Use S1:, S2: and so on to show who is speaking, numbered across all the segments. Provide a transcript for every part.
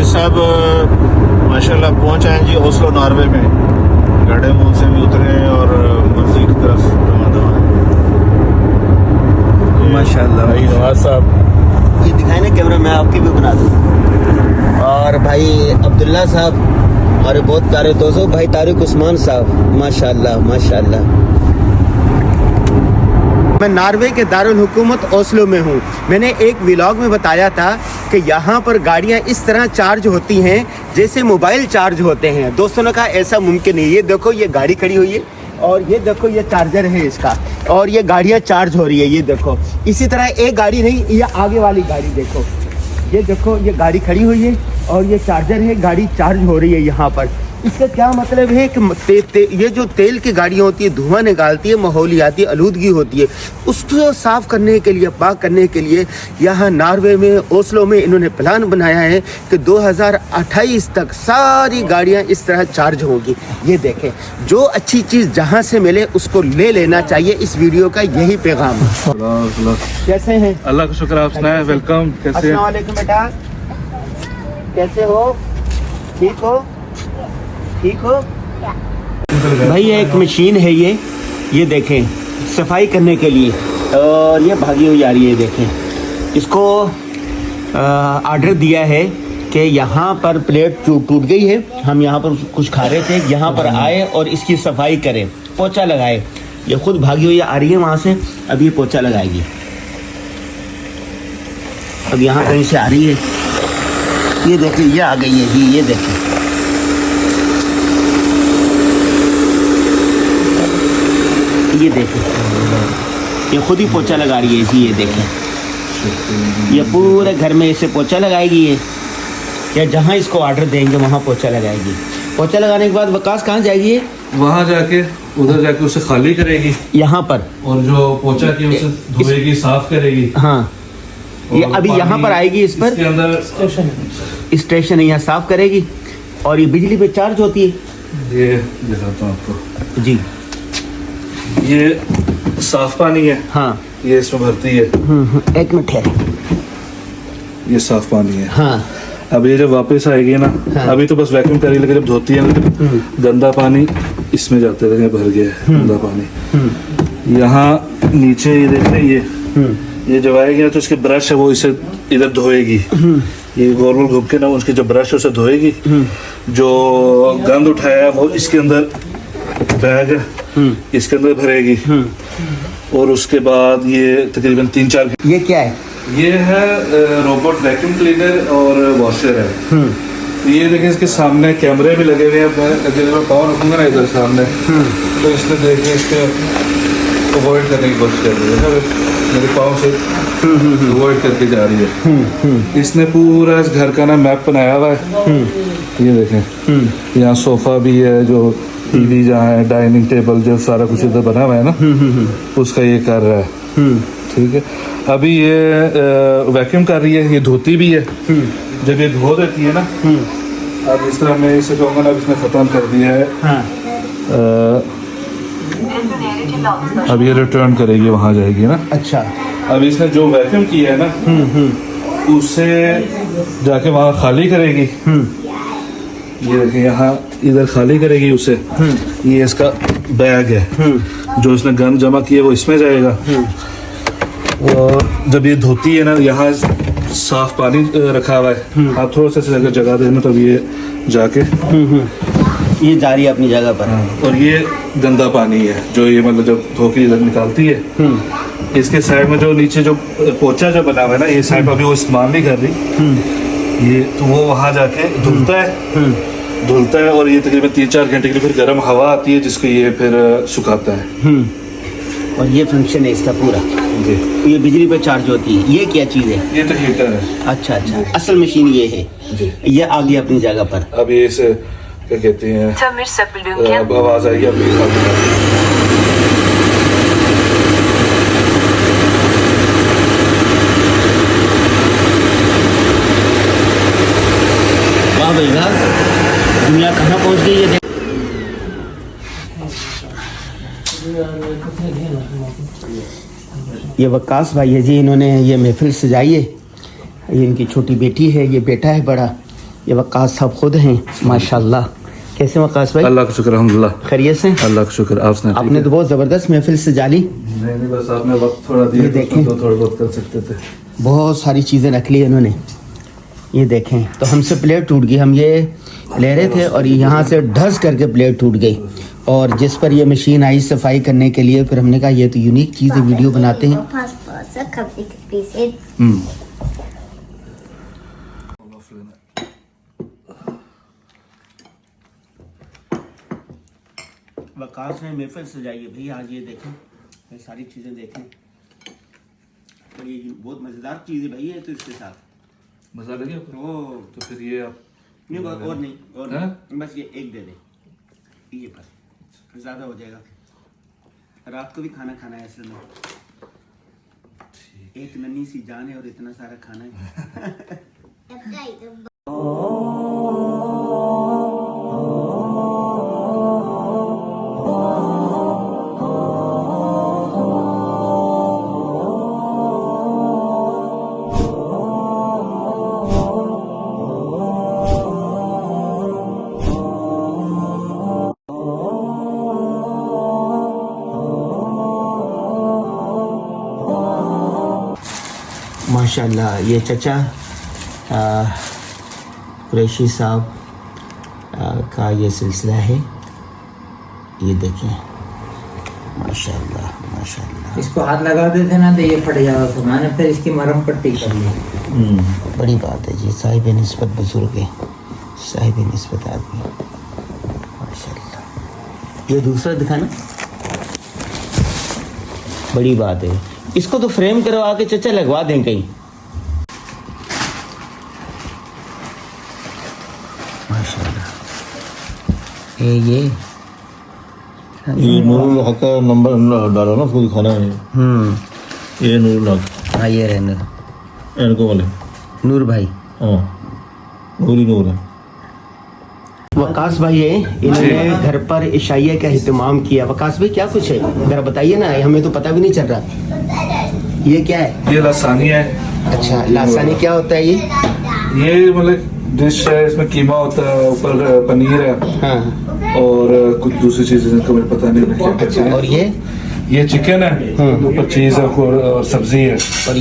S1: साहब माशाल्लाह पहुंच आए जी ओस्लो नॉर्वे में। गाड़े मुंह से भी उतरे और मंजिल की तरफ रवाना हुए।
S2: माशाल्लाह
S1: भाई नवाज साहब
S2: ये दिखाए ना कैमरा, मैं आपकी भी बना दूँ। और भाई अब्दुल्ला साहब, हमारे बहुत प्यारे दोस्तों भाई तारिक उस्मान साहब, माशाल्लाह माशाल्लाह। मैं नॉर्वे के दारुल हुकूमत ओस्लो में हूँ। मैंने एक व्लॉग में बताया था कि यहाँ पर गाड़ियाँ इस तरह चार्ज होती हैं जैसे मोबाइल चार्ज होते हैं। दोस्तों ने कहा ऐसा मुमकिन नहीं। ये देखो ये गाड़ी खड़ी हुई है और ये देखो ये चार्जर है इसका, और ये गाड़ियाँ चार्ज हो रही है। ये देखो इसी तरह एक गाड़ी नहीं, ये आगे वाली गाड़ी देखो, ये देखो ये गाड़ी खड़ी हुई है और ये चार्जर है, गाड़ी चार्ज हो रही है यहाँ पर। इसका क्या मतलब है कि ये जो तेल की गाड़ियाँ होती है धुआं निकालती है, माहौलियाती आलूदगी होती है, उसको साफ़ करने के लिए, पाक करने के लिए यहाँ नॉर्वे में ओस्लो में इन्होंने प्लान बनाया है कि 2028 तक सारी गाड़ियाँ इस तरह चार्ज होंगी। ये देखें, जो अच्छी चीज़ जहाँ से मिले उसको ले लेना चाहिए। इस वीडियो का यही पैगाम है। कैसे हैं?
S1: अल्लाह का शुक्र, आप सुनाए। वेलकम। कैसे?
S2: अस्सलाम वालेकुम बेटा, कैसे हो? ठीक हो? ठीक हो भाई? ये एक मशीन है, ये देखें सफाई करने के लिए, और ये भागी हुई आ रही है। देखें, इसको ऑर्डर दिया है कि यहाँ पर प्लेट टूट गई है, हम यहाँ पर कुछ खा रहे थे, यहाँ पर आए और इसकी सफाई करें, पोछा लगाए। ये खुद भागी हुई आ रही है वहाँ से, अब ये पोछा लगाएगी। अब यहाँ कहीं से आ रही है, ये देखें ये आ गई है जी, ये देखें, ये देखें ये खुद ही पोछा लगा रही है जी। ये देखें ये पूरे घर में इसे पोछा लगाएगी ये, या जहाँ इसको ऑर्डर देंगे वहाँ पोछा लगाएगी। पोछा लगाने के बाद वकास कहाँ जाएगी ये?
S3: वहाँ जाके उधर जाके उसे खाली करेगी
S2: यहाँ पर,
S3: और जो पोछा की उसे धोएगी, साफ करेगी।
S2: हाँ, ये अभी यहाँ पर आएगी, इस पर
S3: अंदर
S2: स्टेशन है, यहाँ साफ करेगी और ये बिजली पे चार्ज होती है।
S3: ये दिखाता हूँ आपको
S2: जी,
S3: ये साफ पानी है।
S2: हाँ,
S3: ये इसमें भरती है।
S2: एक मिनट है,
S3: ये साफ पानी है।
S2: हाँ,
S3: अब ये जब वापस आएगी ना,
S2: हाँ।
S3: अभी तो बस वैक्यूम करेगी, लेकिन जब धोती है ना, गंदा पानी इसमें जाते रहेंगे, भर गया है गंदा पानी। यहाँ नीचे ये देख रहे हैं, ये जब आएगी तो इसके ब्रश है वो इसे इधर धोएगी। ये गोल गोल घूम के ना उसकी जो ब्रश है उसे धोएगी। जो गंद उठाया है वो इसके अंदर बैग है, इसके अंदर भरेगी। और उसके बाद ये तकरीबन 3-4
S2: ये क्या है?
S3: ये है रोबोट वैक्यूम क्लीनर और वॉशर है। तो ये देखिए इसके सामने कैमरे भी लगे हुए हैं। मैं पाँव रखूंगा ना इधर सामने, तो इसने देखिए इसके अवॉइड करने की कोशिश कर रही है, मेरे पाँव से अवॉइड करके जा रही है। इसने पूरा इस घर का ना मैप बनाया हुआ है। ये देखें, यहाँ सोफा भी है, जो टीवी जहाँ है, डाइनिंग टेबल, जो सारा कुछ इधर बना हुआ है ना, उसका ये कर रहा है। ठीक है, अभी ये वैक्यूम कर रही है, ये धोती भी है। जब ये धो देती है ना, अब इस तरह मैं इसे कहूँगा ना, इसने ख़त्म कर दिया है। अब ये रिटर्न करेगी, वहाँ जाएगी ना।
S2: अच्छा,
S3: अब इसने जो वैक्यूम किया है ना, उसे जाके वहाँ खाली करेगी। ये देखिए यहाँ इधर खाली करेगी उसे। ये इसका बैग है, जो इसने गंद जमा किया वो इसमें जाएगा। और जब ये धोती है ना, यहाँ साफ पानी रखा हुआ है, आप थोड़ा सा जगह देना, तब ये जाके
S2: ये जा रही है अपनी जगह पर।
S3: और ये गंदा पानी है जो ये मतलब जब धो के इधर निकालती है। इसके साइड में जो नीचे जो पोछा जो बना हुआ है ना, ये साइड अभी वो इस्तेमाल नहीं कर रही। ये तो वो वहाँ जाके धुलता है और ये तकरीबन 3-4 घंटे के लिए फिर गर्म हवा आती है, जिसको ये फिर सुखाता है।
S2: और ये फंक्शन है इसका पूरा
S3: जी।
S2: ये बिजली पे चार्ज होती है। ये क्या चीज़ है?
S3: ये तो हीटर है।
S2: अच्छा, असल मशीन ये है
S3: जी।
S2: ये आ गई अपनी जगह पर।
S3: अब ये इसे क्या कहते हैं, अब आवाज आएगी अपनी साथ।
S2: वाह भाई वाह, दुनिया कहाँ पहुँच गई है। ये वकास भाई है जी, इन्होंने ये महफिल सजाई है। ये इनकी छोटी बेटी है, ये बेटा है बड़ा। ये वक्कास साहब खुद हैं माशाल्लाह। कैसे वक्कास भाई?
S3: अल्लाह का शुक्र अल्हम्दुलिल्लाह।
S2: खैरियत से?
S3: अल्लाह का शुक्र।
S2: आपने तो बहुत ज़बरदस्त महफिल सजा ली।
S3: नहीं बस आपने वक्त थोड़ा
S2: ये
S3: दिया
S2: देखें।
S3: तो थोड़ा बहुत कर सकते थे।
S2: बहुत सारी चीज़ें रख ली इन्होंने। ये देखें, तो हमसे प्लेट टूट गई, हम ये ले रहे थे और यहाँ से ढस करके प्लेट टूट गई। और जिस पर ये मशीन आई सफाई करने के लिए, फिर हमने कहा ये तो यूनिक चीज़ है, वीडियो बनाते हैं। वकास ने महफिल सजाई है भाई आज। ये देखें, ये सारी चीज़ें देखें, तो ये बहुत मज़ेदार चीज़ है भाई। ये तो इसके साथ
S3: मजा लगे आपको? तो फिर ये आप
S2: नहीं, और नहीं, और
S3: हाँ?
S2: नहीं, बस ये एक दे दे, ये बस ज़्यादा हो जाएगा। रात को भी खाना खाना है असल में। एक नन्ही सी जान है और इतना सारा खाना है। माशाल्लाह ये चचा कुरैशी साहब का ये सिलसिला है। ये देखें माशाल्लाह माशाल्लाह।
S4: इसको हाथ लगा देते ना तो ये फट जाता था, मैंने फिर इसकी मरहम पट्टी कर ली।
S2: बड़ी बात है जी, साहिब निस्बत बुजुर्ग है, साहिब निस्बत आदमी माशाल्लाह। ये दूसरा दिखाना, बड़ी बात है। इसको तो फ्रेम करवा के चचा लगवा दें कहीं। माशाल्लाह। ये
S1: नूरुल हक का नंबर डालो ना, उसको दिखाना है। ये नूरुल हक,
S2: हाँ ये रहने
S1: इनको वाले
S2: नूर भाई,
S1: हाँ नूर ही नूर है।
S2: वकास भाई है, इन्होंने घर पर इशाइया का एहतमाम किया। वकास भाई क्या कुछ है, जरा बताइए ना, हमें तो पता भी नहीं चल रहा। ये क्या है?
S3: ये लसानी है।
S2: अच्छा, लासानी क्या होता है ये?
S3: ये मतलब डिश है, इसमें कीमा होता है, ऊपर पनीर है
S2: हाँ।
S3: और कुछ दूसरी चीजें जिनको मुझे पता नहीं क्या कहते हैं।
S2: और
S3: ये चिकन है, ऊपर चीज है और सब्जी है।
S2: और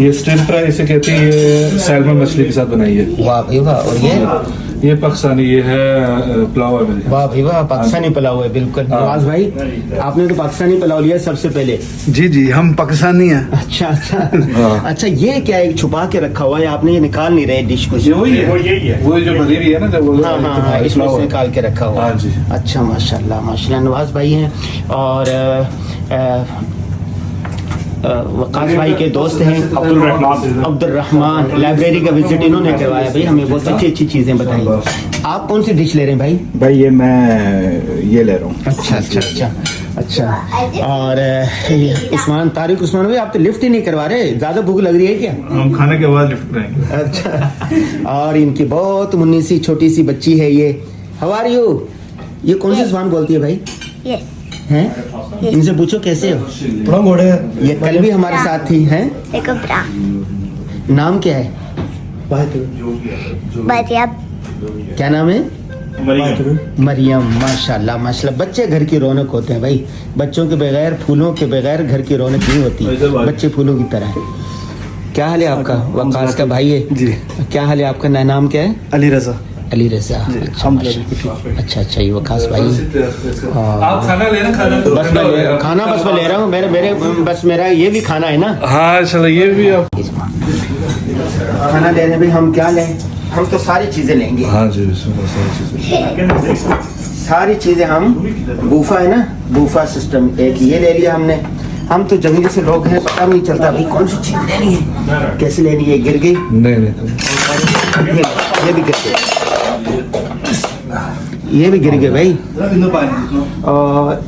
S2: ये
S3: स्टिर फ्राई इसे कहते हैं, ये सैल्मन मछली के साथ बनाई है।
S2: वाह भाई वाह। और
S3: ये पाकिस्तानी, ये है पुलाव है मेरे।
S2: वाह भाई वाह, पाकिस्तानी पुलाव है बिल्कुल। नवाज भाई आपने तो पाकिस्तानी पुलाव लिया सबसे पहले।
S5: जी जी, हम पाकिस्तानी हैं।
S2: अच्छा अच्छा अच्छा, ये क्या है, छुपा के रखा हुआ है आपने, ये निकाल नहीं रहे डिश को?
S3: वही है, वो जो भरी हुई है ना, जब
S2: हाँ हाँ हाँ, इसमें से निकाल के रखा हुआ।
S3: हाँ जी।
S2: अच्छा माशाल्लाह माशाल्लाह। नवाज भाई हैं और वकास भाई के दोस्त हैं अब्दुल रहमान। लाइब्रेरी का विजिट इन्होंने करवाया भाई, हमें बहुत अच्छी अच्छी चीज़ें बताई। आप कौन सी डिश ले रहे हैं भाई?
S5: भाई ये मैं ये ले रहा हूँ।
S2: अच्छा अच्छा अच्छा अच्छा। और उस्मान, तारिक उस्मान भाई आप तो लिफ्ट ही नहीं करवा रहे, ज़्यादा भूख लग रही है क्या?
S1: हम खाने के बाद लिफ्ट कराएंगे।
S2: अच्छा। और इनकी बहुत मुन्नी सी छोटी सी बच्ची है ये। How are you? ये कौन सी जुबान बोलती है भाई?
S6: यस
S2: हैं? इनसे पूछो कैसे हो।
S5: थोड़ा मोड़े।
S2: ये कल भी हमारे साथ थी हैं।
S6: एक ब्रा
S2: नाम क्या है?
S6: बढ़िया
S2: क्या नाम है? मरियम। माशाल्लाह माशाल्लाह। बच्चे घर की रौनक होते हैं भाई, बच्चों के बगैर, फूलों के बगैर घर की रौनक नहीं होती। बच्चे फूलों की तरह। क्या हाल है आपका? वकास का भाई है
S5: जी।
S2: क्या हाल है आपका? नाम क्या है?
S5: अली रजा।
S2: अली रजा। अच्छा अच्छा, ये वकास भाई।
S3: आप खाना लेना,
S2: बस मैं खाना बस मैं ले रहा हूँ, मेरे बस मेरा ये भी खाना है ना।
S3: हाँ चलो, ये भी आप
S2: खाना ले रहे भाई। हम क्या लें? हम तो सारी चीजें लेंगे।
S3: हाँ जी, इसमें बहुत सारी चीजें।
S2: सारी चीजें हम, बूफा है ना, बूफा सिस्टम एक ये ले लिया हमने। हम तो जंगली से लोग हैं, पता नहीं चलता भाई कौन सी चीज लेनी है, कैसे लेनी है। गिर गई?
S3: नहीं
S2: ये भी गिर गई, ये भी गिर गए भाई। और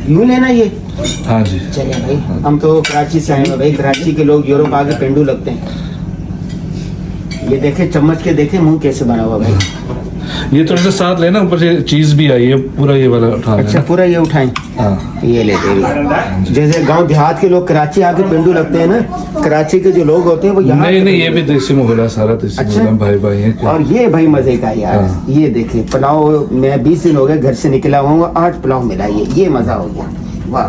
S2: यूं लेना ये।
S3: हाँ जी।
S2: चले भाई, हम तो कराची से आए हैं भाई, कराची के लोग यूरोप आके पेंडू लगते हैं। ये देखे, चम्मच के देखे मुंह कैसे बना हुआ भाई।
S3: ये थोड़ा सा साथ लेना, ऊपर से चीज भी आई है, पूरा ये वाला उठा
S2: अच्छा
S3: लेना।
S2: पूरा ये उठाएं,
S3: हाँ
S2: ये लेते हैं। जैसे गांव देहात के लोग कराची आके पेंडू लगते हैं ना, कराची के जो लोग होते हैं वो यहाँ
S3: नहीं नहीं, ये भी देसी मुगला, सारा देसी
S2: अच्छा।
S3: मुगला, भाई भाई है क्या।
S2: और ये भाई मजे का यार,
S3: हाँ।
S2: ये देखिए पुलाव, मैं 20 दिन हो गए घर से निकला हुआ, 8 पुलाव मिला, ये मजा हो गया, वाह।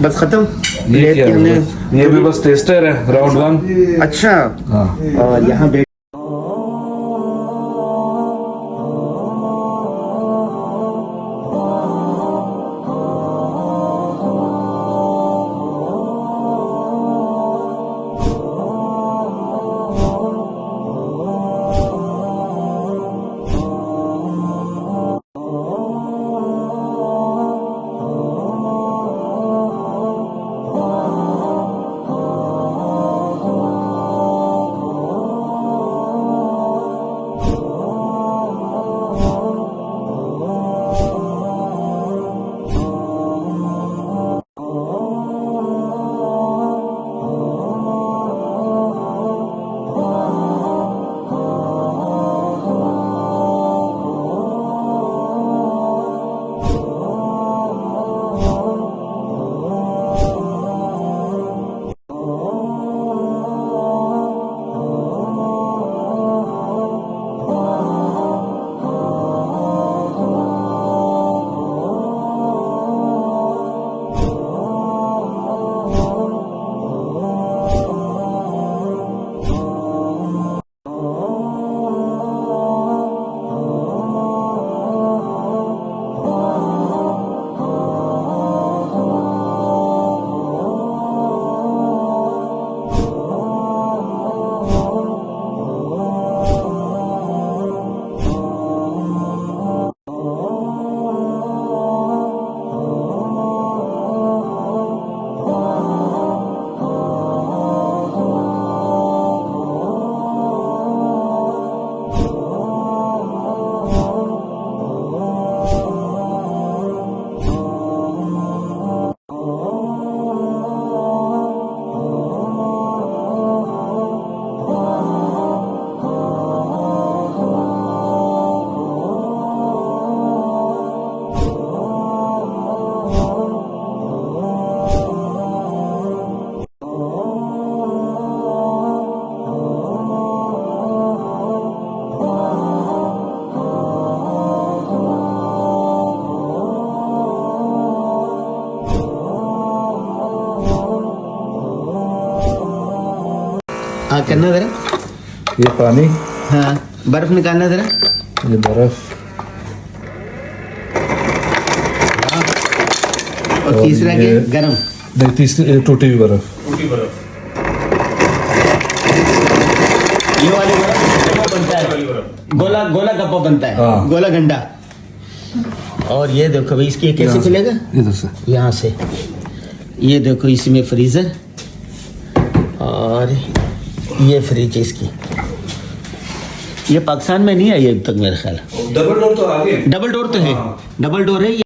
S2: बस खत्म।
S3: ये
S2: प्लेट
S3: क्या
S2: के हमने,
S3: है? ये भी बस टेस्टर है, राउंड 1।
S2: अच्छा।
S3: हाँ
S2: और यहाँ बैठ हाँ करना जरा,
S3: ये पानी,
S2: हाँ बर्फ निकालना जरा,
S3: ये बर्फ,
S2: और तीसरा के
S3: ये-
S2: गरम।
S3: नहीं तीसरी टूटी हुई बर्फ।
S2: ये वाली बर्फ गप्पा बनता है, गोला गोला गप्पा बनता है,
S3: हाँ।
S2: गोला गंडा। और ये देखो भाई, इसकी ये कैसे खुलेगा,
S3: इधर से
S2: यहाँ से। ये देखो इसमें फ्रीजर, और ये फ्रिज इसकी, ये पाकिस्तान में नहीं आई अभी तक मेरे ख्याल।
S3: डबल डोर तो आ गए।
S2: डबल डोर तो है, डबल डोर है ये।